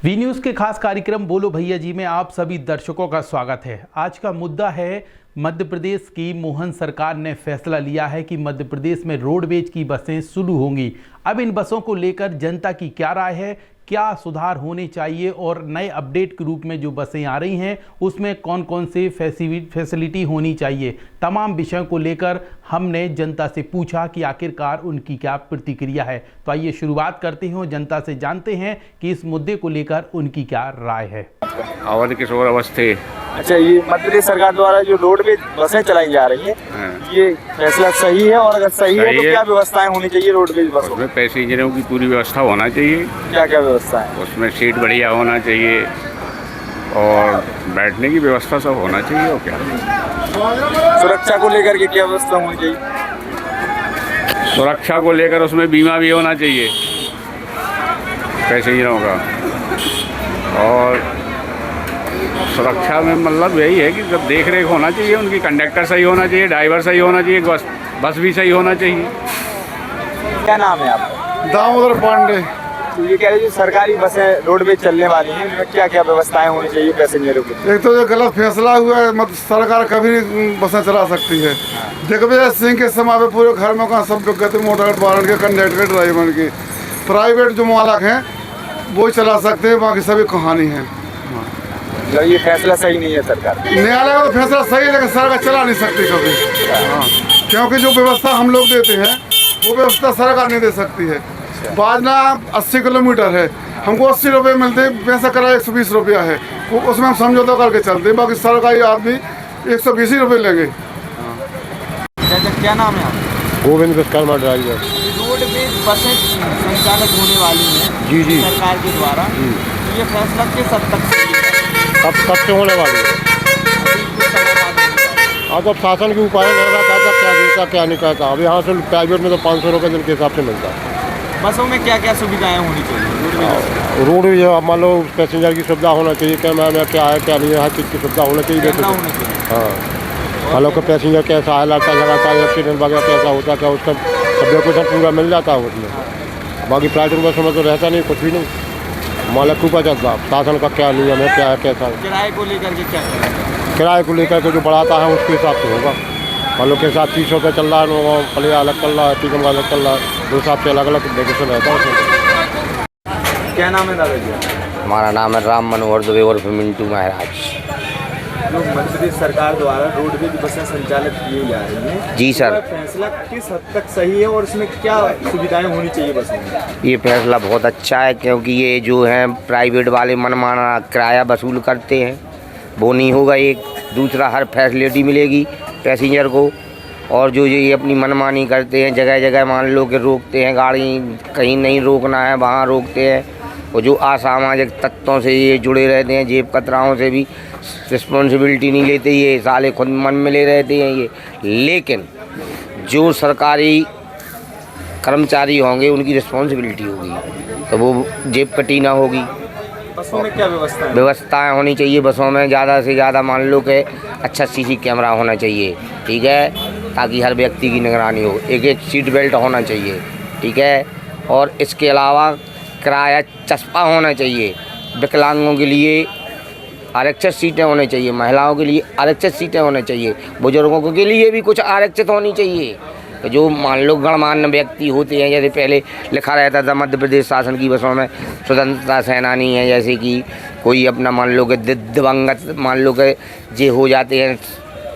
V news के खास कार्यक्रम बोलो भैया जी में आप सभी दर्शकों का स्वागत है। आज का मुद्दा है मध्य प्रदेश की मोहन सरकार ने फैसला लिया है कि मध्य प्रदेश में रोडवेज की बसें शुरू होंगी। अब इन बसों को लेकर जनता की क्या राय है, क्या सुधार होने चाहिए और नए अपडेट के रूप में जो बसें आ रही हैं उसमें कौन कौन से फैसिलिटी होनी चाहिए, तमाम विषयों को लेकर हमने जनता से पूछा कि आखिरकार उनकी क्या प्रतिक्रिया है। तो आइए शुरुआत करते हैं, जनता से जानते हैं कि इस मुद्दे को लेकर उनकी क्या राय है। अवध किशोर अवस्थी। अच्छा, ये मध्य प्रदेश सरकार द्वारा जो रोडवेज बसें चलाई जा रही हैं, ये फैसला सही है? और अगर सही है तो क्या व्यवस्थाएं होनी चाहिए रोडवेज बसों में? पैसेंजरों की पूरी व्यवस्था होना चाहिए। क्या क्या व्यवस्था है? उसमें सीट बढ़िया होना चाहिए और बैठने की व्यवस्था सब होना चाहिए। और क्या सुरक्षा को लेकर के क्या व्यवस्था होनी चाहिए? सुरक्षा को लेकर उसमें बीमा भी होना चाहिए पैसेंजरों का। और सुरक्षा में मतलब यही है कि जब देख रेख होना चाहिए उनकी, कंडक्टर सही होना चाहिए, ड्राइवर सही होना चाहिए, बस भी सही होना चाहिए। क्या नाम है आपका? दामोदर पांडे। तो ये कह रहे हैं सरकारी बसें रोडवेज चलने वाली हैं, इनमें क्या क्या व्यवस्थाएं होनी चाहिए पैसेंजरों की? एक तो जो गलत फैसला हुआ है, मतलब सरकार कभी नहीं बसें चला सकती है। दिग्विजय सिंह के समय पे पूरे घर में कहाँ सब गति मोटर वाहन के, कंडक्टर, ड्राइवर की, प्राइवेट जो मालक हैं वो ही चला सकते हैं, बाकी सभी कहानी है। तो ये फैसला सही नहीं है सरकार? न्यायालय का तो फैसला सही है, लेकिन सरकार चला नहीं सकती कभी। क्योंकि जो व्यवस्था हम लोग देते हैं वो व्यवस्था सरकार नहीं दे सकती है। बाजना 80 किलोमीटर है, हमको 80 रुपये मिलते हैं, पैसा किराया 120 रुपया है, उसमें हम समझौता करके चलते हैं। बाकी सरकारी आदमी 120 रुपये लेंगे। क्या नाम है आपका? गोविंद विश्वकर्मा ड्राइवर। रोडवेज बसें संचालित होने वाली हैं जी जी सरकार के द्वारा, तो ये फैसला किस हद तक सही है? कब से होने वाली है? अब तो शासन के उपाय नहीं रहा था, क्या देता क्या नहीं कहता। अब यहाँ से प्राइवेट में तो 500 रुपये दिन के हिसाब से मिलता है। बसों में क्या क्या सुविधाएं होनी चाहिए? रोड भी मान लो पैसेंजर की सुविधा होना चाहिए, कैमरा में क्या है क्या नहीं है, हर चीज़ की सुविधा होनी चाहिए। हाँ, मान लो कि पैसेंजर कैसा है, लड़ता झगड़ता है, एक्सीडेंट वगैरह कैसा होता है, क्या उसका सब पूरा मिल जाता है उसमें। बाकी प्राइवेट बसों में तो रहता नहीं, कुछ भी नहीं। मालिक ऊपर चलता, शासन का क्या नियम है, क्या है, कैसा है। किराए को लेकर के क्या? किराए को लेकर के जो बढ़ाता है उसके हिसाब से होगा। मान लो के साथ 30 रुपये चल रहा है, पलिया अलग चल रहा है, टीकम अलग चल रहा है, दो हिसाब से अलग अलग डेकोरेशन रहता है उसमें। क्या नाम है दादाजी? हमारा नाम है राम मनोहर दुबे और मिंटू महाराज। लोग मध्य प्रदेश सरकार द्वारा रोडवेज बसें संचालित किए जा रही हैं, जी सर। फैसला किस हद तक सही है और इसमें क्या सुविधाएं होनी चाहिए बसों में? ये फैसला बहुत अच्छा है, क्योंकि ये जो है प्राइवेट वाले मनमाना किराया वसूल करते हैं, वो नहीं होगा। एक दूसरा हर फैसिलिटी मिलेगी पैसेंजर को। और जो ये अपनी मनमानी करते हैं, जगह जगह मान लो कि रोकते हैं गाड़ी, कहीं नहीं रोकना है वहाँ रोकते हैं। और जो असामाजिक तत्वों से ये जुड़े रहते हैं, जेब कतराओं से भी रिस्पॉन्सिबिलिटी नहीं लेते, ये साले खुद मन में ले रहते हैं ये। लेकिन जो सरकारी कर्मचारी होंगे उनकी रिस्पॉन्सिबिलिटी होगी, तो वो जेब कटी ना होगी। बसों में क्या व्यवस्थाएं होनी चाहिए बसों में? ज़्यादा से ज़्यादा मान लो कि अच्छा सीसी कैमरा होना चाहिए, ठीक है, ताकि हर व्यक्ति की निगरानी हो। एक सीट बेल्ट होना चाहिए, ठीक है। और इसके अलावा किराया चस्पा होना चाहिए। विकलांगों के लिए आरक्षित सीटें होनी चाहिए, महिलाओं के लिए आरक्षित सीटें होनी चाहिए, बुजुर्गों के लिए भी कुछ आरक्षित होनी चाहिए। तो जो मान लो गणमान्य व्यक्ति होते हैं, जैसे पहले लिखा रहता था मध्य प्रदेश शासन की बसों में स्वतंत्रता सेनानी है, जैसे कि कोई अपना मान लो कि दिव्यांगत मान लो कि जे हो जाते हैं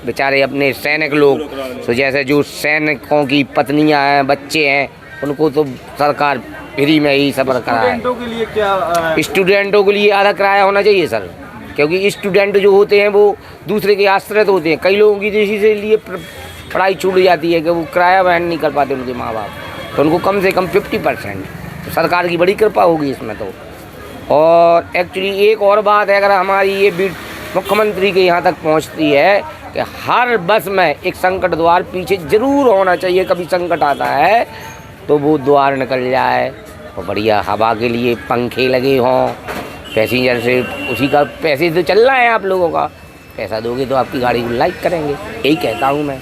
बेचारे अपने सैनिक लोग, तो जैसे जो सैनिकों की पत्नियां हैं, बच्चे हैं, उनको तो सरकार फ्री में ही सफर कराए। स्टूडेंटों के लिए क्या? स्टूडेंटों के लिए आधा किराया होना चाहिए सर, क्योंकि स्टूडेंट जो होते हैं वो दूसरे के आश्रित होते हैं। कई लोगों की तो इसी से लिए पढ़ाई छूट जाती है कि वो किराया वहन नहीं कर पाते उनके माँ बाप, तो उनको कम से कम 50%, तो सरकार की बड़ी कृपा होगी इसमें तो। और एक्चुअली एक और बात है, अगर हमारी ये मुख्यमंत्री के यहाँ तक पहुँचती है कि हर बस में एक संकट द्वार पीछे ज़रूर होना चाहिए। कभी संकट आता है तो वो द्वार निकल जाए, और बढ़िया हवा के लिए पंखे लगे हों, पैसेंजर से उसी का पैसे तो चल रहा है आप लोगों का, पैसा दोगे तो आपकी गाड़ी को लाइक करेंगे, यही कहता हूँ मैं।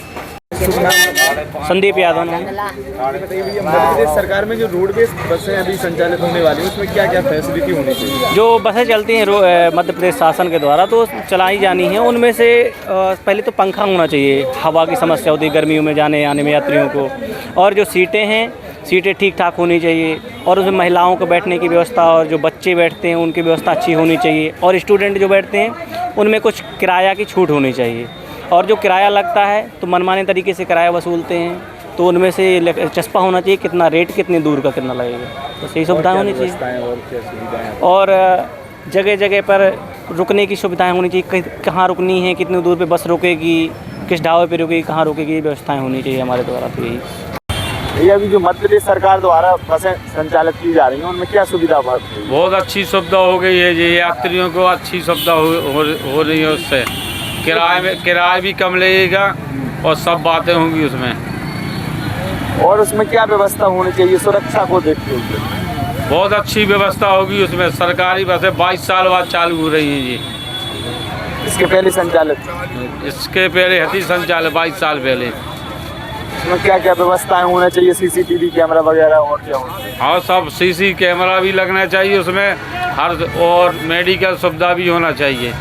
संदीप यादव नाम। बताइए भैया, मध्य प्रदेश सरकार में जो रोडवेज बसें अभी संचालित होने वाली हैं उसमें क्या क्या फैसिलिटी होनी चाहिए? जो बसें चलती हैं मध्य प्रदेश शासन के द्वारा तो चलाई जानी है, उनमें से पहले तो पंखा होना चाहिए, हवा की समस्या होती है गर्मियों में जाने आने में यात्रियों को, और जो सीटें हैं सीटें ठीक ठाक होनी चाहिए, और उसमें महिलाओं को बैठने की व्यवस्था और जो बच्चे बैठते हैं उनकी व्यवस्था अच्छी होनी चाहिए, और स्टूडेंट जो बैठते हैं उनमें कुछ किराया की छूट होनी चाहिए, और जो किराया लगता है तो मनमाने तरीके से किराया वसूलते हैं, तो उनमें से चस्पा होना चाहिए कितना रेट कितनी दूर का कितना लगेगा, तो सही सुविधाएँ होनी चाहिए, और जगह जगह पर रुकने की सुविधाएं होनी चाहिए, कहाँ रुकनी है, कितनी दूर पे बस रुकेगी, किस ढाबे पे रुकेगी, कहाँ रुकेगी, व्यवस्थाएं होनी चाहिए हमारे द्वारा। तो यही ये अभी जो मध्य प्रदेश सरकार द्वारा बसें संचालित की जा रही हैं उनमें क्या सुविधा बहुत अच्छी सुविधा हो गई है जी, यात्रियों को अच्छी सुविधा हो रही है, उससे किराया भी कम लगेगा और सब बातें होंगी उसमें। और उसमें क्या व्यवस्था होनी चाहिए सुरक्षा को देखते हुए? बहुत अच्छी व्यवस्था होगी उसमें। सरकारी बसें 22 साल बाद चालू हो रही हैं जी। इसके पहले संचालित? इसके पहले हती संचालित 22 साल पहले। इसमें क्या क्या व्यवस्थाएं होना चाहिए? सीसीटीवी कैमरा वगैरह और क्या होना चाहिए? हाँ, सब सीसी कैमरा भी लगना चाहिए उसमें, हर और मेडिकल सुविधा भी होना चाहिए।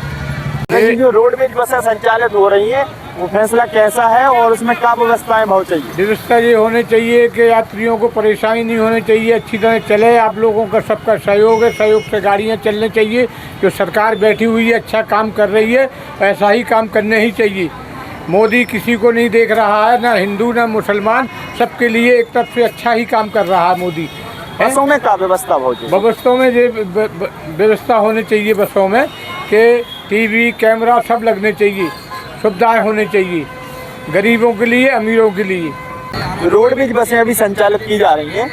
जो रोडवेज बसें संचालित हो रही हैं वो फैसला कैसा है और उसमें क्या व्यवस्थाएं बहुत चाहिए? व्यवस्था ये होनी चाहिए कि यात्रियों को परेशानी नहीं होनी चाहिए, अच्छी तरह चले, आप लोगों का सबका सहयोग है, सहयोग से गाड़ियाँ चलनी चाहिए। जो सरकार बैठी हुई है अच्छा काम कर रही है, ऐसा ही काम करने ही चाहिए। मोदी किसी को नहीं देख रहा है, ना हिंदू ना मुसलमान, सबके लिए एक तरफ से अच्छा ही काम कर रहा है मोदी। बसों में क्या व्यवस्था बहुत चाहिए? बसों में ये व्यवस्था होनी चाहिए बसों में कि टीवी कैमरा सब लगने चाहिए, सुविधाएं होनी चाहिए गरीबों के लिए अमीरों के लिए। रोडवेज बसें अभी संचालित की जा रही हैं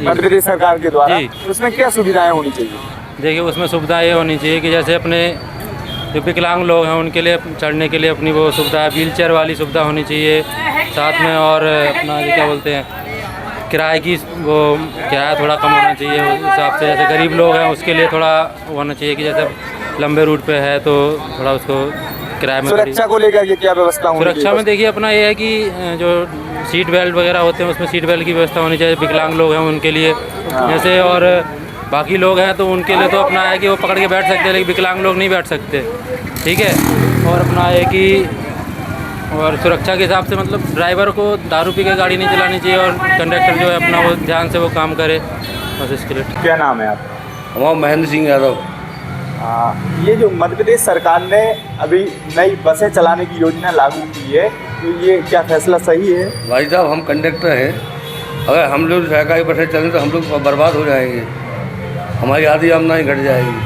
मध्य प्रदेश सरकार के द्वारा, उसमें क्या सुविधाएं होनी चाहिए? देखिए, उसमें सुविधा ये होनी चाहिए कि जैसे अपने जो विकलांग लोग हैं उनके लिए चढ़ने के लिए अपनी वो सुविधा है, व्हील चेयर वाली सुविधा होनी चाहिए साथ में, और अपना ये क्या बोलते हैं किराए की वो किराया थोड़ा कम होना चाहिए उस हिसाब से। जैसे गरीब लोग हैं उसके लिए थोड़ा होना चाहिए कि जैसे लंबे रूट पे है तो थोड़ा उसको किराए में। सुरक्षा को लेकर के क्या व्यवस्था होनी चाहिए? सुरक्षा में देखिए अपना ये है कि जो सीट बेल्ट वगैरह होते हैं उसमें सीट बेल्ट की व्यवस्था होनी चाहिए, विकलांग लोग हैं उनके लिए जैसे, और बाकी लोग हैं तो उनके लिए तो अपना है कि वो पकड़ के बैठ सकते हैं, लेकिन विकलांग लोग नहीं बैठ सकते, ठीक है। और अपना है कि और सुरक्षा के हिसाब से मतलब ड्राइवर को दारू पी के गाड़ी नहीं चलानी चाहिए, और कंडक्टर जो है अपना वो ध्यान से वो काम करे, बस इसके लिए। क्या नाम है आपका? हमारा महेंद्र सिंह यादव। ये जो मध्य प्रदेश सरकार ने अभी नई बसें चलाने की योजना लागू की है, तो ये क्या फैसला सही है? भाई साहब, हम कंडक्टर हैं, अगर हम लोग सरकारी बसें चलें तो हम लोग बर्बाद हो जाएंगे, हमारी आधी आमदनी घट जाएगी।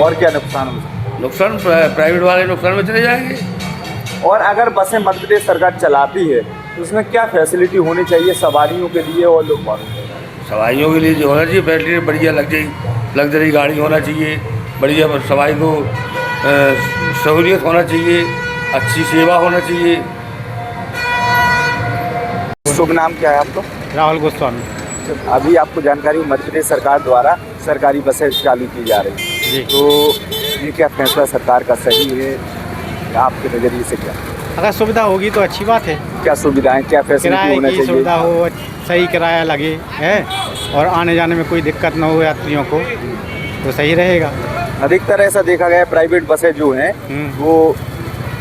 और क्या नुकसान हो? नुकसान प्राइवेट वाले नुकसान में चले जाएंगे। और अगर बसें मध्य प्रदेश सरकार चलाती है तो उसमें क्या फैसिलिटी होनी चाहिए सवारियों के लिए और लोग वालों के लिए? सवारियों के लिए जो होना चाहिए बैटरी बढ़िया लग्जरी गाड़ी होना चाहिए, बढ़िया सवारी को सहूलियत होना चाहिए, अच्छी सेवा होना चाहिए। शुभ नाम क्या है आपका? राहुल गोस्वामी। अभी आपको जानकारी मध्य प्रदेश सरकार द्वारा सरकारी बसें चालू की जा रही हैं, तो ये क्या फैसला सरकार का सही है आपके नज़रिए से? क्या अगर सुविधा होगी तो अच्छी बात है। क्या सुविधाएं, क्या फैसिलिटी होना चाहिए? सुविधा हो, सही किराया लगे है और आने जाने में कोई दिक्कत ना हो यात्रियों को, तो सही रहेगा। अधिकतर ऐसा देखा गया है प्राइवेट बसें जो हैं वो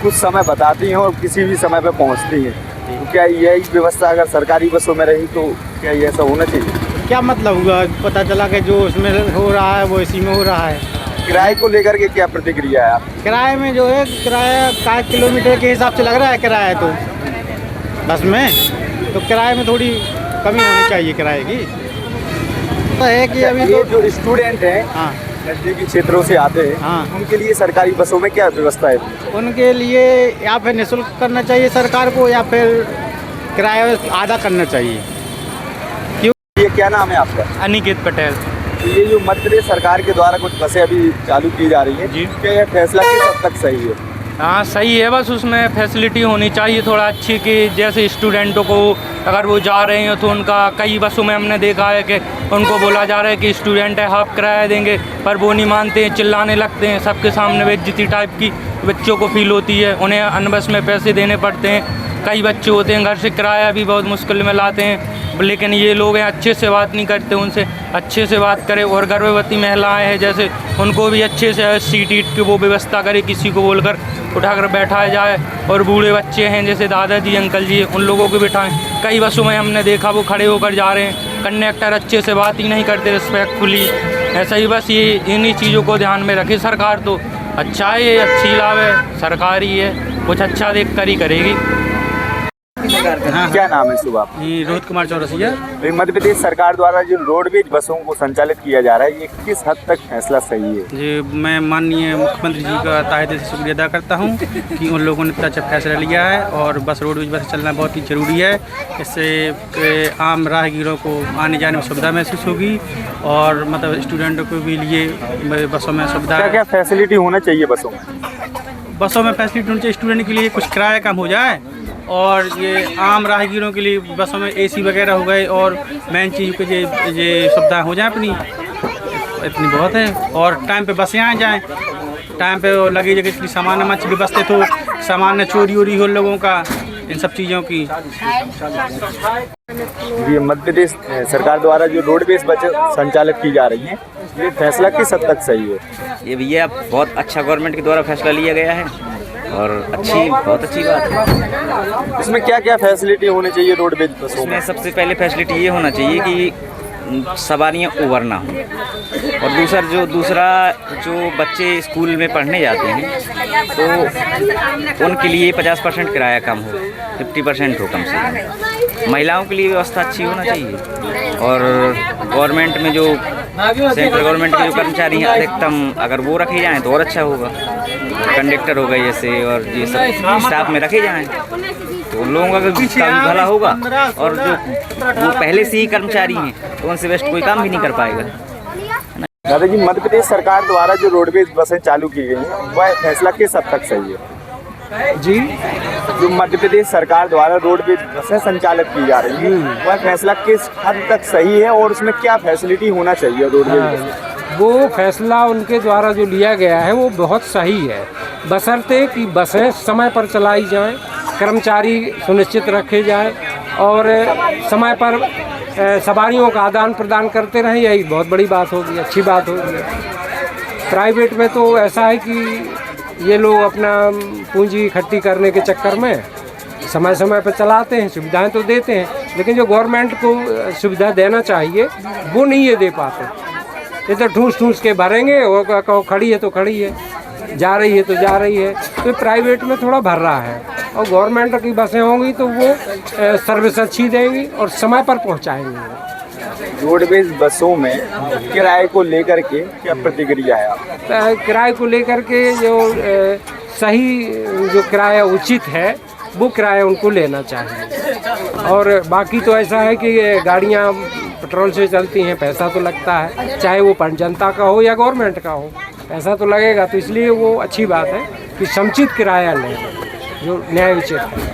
कुछ समय बताती हैं और किसी भी समय पर पहुंचती हैं, तो क्या यही व्यवस्था अगर सरकारी बसों में रही तो क्या ये ऐसा होना चाहिए? क्या मतलब हुआ, पता चला कि जो उसमें हो रहा है वो इसी में हो रहा है। किराए को लेकर के क्या प्रतिक्रिया है आप? किराए में जो है किराया का किलोमीटर के हिसाब से लग रहा है किराया, तो बस में तो किराए में थोड़ी कमी होनी चाहिए किराए की। तो है कि अभी ये जो स्टूडेंट हैं हाँ नजदीकी क्षेत्रों से आते हैं, हाँ, उनके लिए सरकारी बसों में क्या व्यवस्था है? उनके लिए या फिर निःशुल्क करना चाहिए सरकार को, या फिर किराया आधा करना चाहिए। क्यों? ये क्या नाम है आपका? अनिकेत पटेल। तो ये जो मध्य प्रदेश सरकार के द्वारा कुछ बसें अभी चालू की जा रही हैं, क्या यह फैसला किस हद तक सही है? हाँ सही है, बस उसमें फैसिलिटी होनी चाहिए थोड़ा अच्छी कि जैसे स्टूडेंटों को अगर वो जा रहे हैं तो उनका कई बसों में हमने देखा है कि उनको बोला जा रहा है कि स्टूडेंट है हाफ किराया देंगे, पर वो नहीं मानते हैं, चिल्लाने लगते हैं, सबके सामने बेइज्जती टाइप की बच्चों को फील होती है, उन्हें अनबस में पैसे देने पड़ते हैं। कई बच्चे होते हैं घर से किराया भी बहुत मुश्किल में लाते हैं, लेकिन ये लोग हैं अच्छे से बात नहीं करते, उनसे अच्छे से बात करें। और गर्भवती महिलाएं हैं जैसे उनको भी अच्छे से सीट ईट की वो व्यवस्था करे, किसी को बोलकर उठाकर बैठाया जाए। और बूढ़े बच्चे हैं जैसे दादाजी अंकल जी, उन लोगों को बिठाएं। कई बसों में हमने देखा वो खड़े होकर जा रहे हैं, कंडक्टर अच्छे से बात ही नहीं करते रिस्पेक्टफुली। ऐसा ही बस ये इन्हीं चीज़ों को ध्यान में रखे सरकार, तो अच्छा है, ये अच्छी लाभ है, सरकारी है, कुछ अच्छा देख कर ही करेगी। क्या नाम है सुबह आपका? रोहित कुमार चौरसिया। तो मध्य प्रदेश सरकार द्वारा जो रोडवेज बसों को संचालित किया जा रहा है, ये किस हद तक फैसला सही है? जी, मैं माननीय मुख्यमंत्री जी का तहे दिल से शुक्रिया अदा करता हूँ कि उन लोगों ने इतना अच्छा फैसला लिया है और बस रोडवेज बस चलना बहुत ही ज़रूरी है। इससे आम राहगीरों को आने जाने में सुविधा महसूस होगी और मतलब स्टूडेंटों को भी लिए बसों में सुविधा। क्या क्या फैसिलिटी होना चाहिए बसों में? बसों में फैसिलिटी होनी चाहिए, स्टूडेंट के लिए कुछ किराया कम हो जाए और ये आम राहगीरों के लिए बसों में एसी वगैरह हो गए और मेन चीज़ के ये सुविधा हो जाए अपनी, इतनी बहुत है। और टाइम पे बसें आ जाएं, टाइम पे लगे जगह की सामान मच व्यवस्था तो सामान न चोरी वोरी हो लोगों का, इन सब चीज़ों की। ये मध्य प्रदेश सरकार द्वारा जो रोडवेज बसें संचालित की जा रही हैं, ये फैसला किस हद तक सही है? ये भैया बहुत अच्छा गवर्नमेंट के द्वारा फैसला लिया गया है और बहुत अच्छी बात है। इसमें क्या क्या फैसिलिटी होनी चाहिए रोडवेज बसों में? सबसे पहले फैसिलिटी ये होना चाहिए कि सवारियाँ ओवर ना हो, और दूसरा जो बच्चे स्कूल में पढ़ने जाते हैं तो उनके लिए 50% किराया कम हो, 50% हो कम से कम। महिलाओं के लिए व्यवस्था अच्छी होना चाहिए और गवर्नमेंट में जो सेंट्रल गवर्नमेंट के जो कर्मचारी हैं अधिकतम अगर वो रखे जाएँ तो और अच्छा होगा। कंडक्टर हो गए जैसे और ये सब स्टाफ में रखे जाएँ तो उन लोगों का काम भला होगा, और जो वो पहले से ही कर्मचारी हैं तो उनसे बेस्ट कोई काम भी नहीं कर पाएगा। दादा जी, मध्य प्रदेश सरकार द्वारा जो रोडवेज बसें चालू की गई हैं, वह फैसला किस हद तक सही है? जी, जो मध्य प्रदेश सरकार द्वारा रोडवेज बसें संचालित की जा रही है, वह फैसला किस हद तक सही है और उसमें क्या फैसिलिटी होना चाहिए रोडवेज बसें? वो फैसला उनके द्वारा जो लिया गया है वो बहुत सही है, बशर्ते कि बसें समय पर चलाई जाएं, कर्मचारी सुनिश्चित रखे जाएं और समय पर सवारियों का आदान प्रदान करते रहें। यही बहुत बड़ी बात होगी, अच्छी बात होगी। प्राइवेट में तो ऐसा है कि ये लोग अपना पूंजी इकट्ठी करने के चक्कर में समय समय पर चलाते हैं, सुविधाएं तो देते हैं, लेकिन जो गवर्नमेंट को सुविधा देना चाहिए वो नहीं ये दे पाते। ये तो ठूस ठूस के भरेंगे, वो खड़ी है तो खड़ी है, जा रही है तो जा रही है। तो प्राइवेट में थोड़ा भर रहा है और गवर्नमेंट की बसें होंगी तो वो सर्विस अच्छी देंगी और समय पर पहुंचाएंगी। रोडवेज बसों में किराए को लेकर के क्या प्रतिक्रिया है आप? किराए को लेकर के जो सही जो किराया उचित है वो किराया उनको लेना चाहिए। और बाकी तो ऐसा है कि गाड़ियाँ पेट्रोल से चलती हैं, पैसा तो लगता है, चाहे वो जनता का हो या गवर्नमेंट का हो, पैसा तो लगेगा। तो इसलिए वो अच्छी बात है कि समुचित किराया लें जो न्याय उचित है।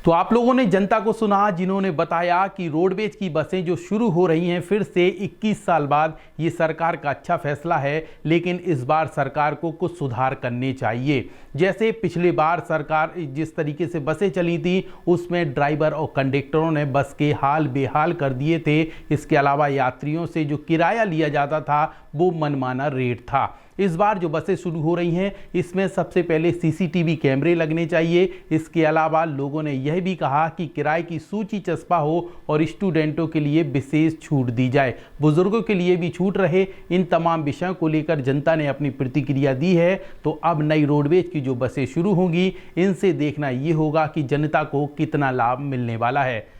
तो आप लोगों ने जनता को सुना जिन्होंने बताया कि रोडवेज की बसें जो शुरू हो रही हैं फिर से 21 साल बाद, ये सरकार का अच्छा फैसला है, लेकिन इस बार सरकार को कुछ सुधार करने चाहिए। जैसे पिछले बार सरकार जिस तरीके से बसें चली थी उसमें ड्राइवर और कंडक्टरों ने बस के हाल बेहाल कर दिए थे। इसके अलावा यात्रियों से जो किराया लिया जाता था वो मनमाना रेट था। इस बार जो बसें शुरू हो रही हैं इसमें सबसे पहले सीसीटीवी कैमरे लगने चाहिए। इसके अलावा लोगों ने यह भी कहा कि किराए की सूची चस्पा हो और स्टूडेंटों के लिए विशेष छूट दी जाए, बुजुर्गों के लिए भी छूट रहे। इन तमाम विषयों को लेकर जनता ने अपनी प्रतिक्रिया दी है। तो अब नई रोडवेज की जो बसें शुरू होंगी इनसे देखना ये होगा कि जनता को कितना लाभ मिलने वाला है।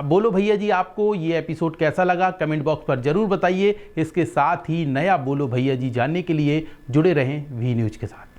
बोलो भैया जी, आपको ये एपिसोड कैसा लगा कमेंट बॉक्स पर ज़रूर बताइए। इसके साथ ही नया बोलो भैया जी जानने के लिए जुड़े रहें वी न्यूज़ के साथ।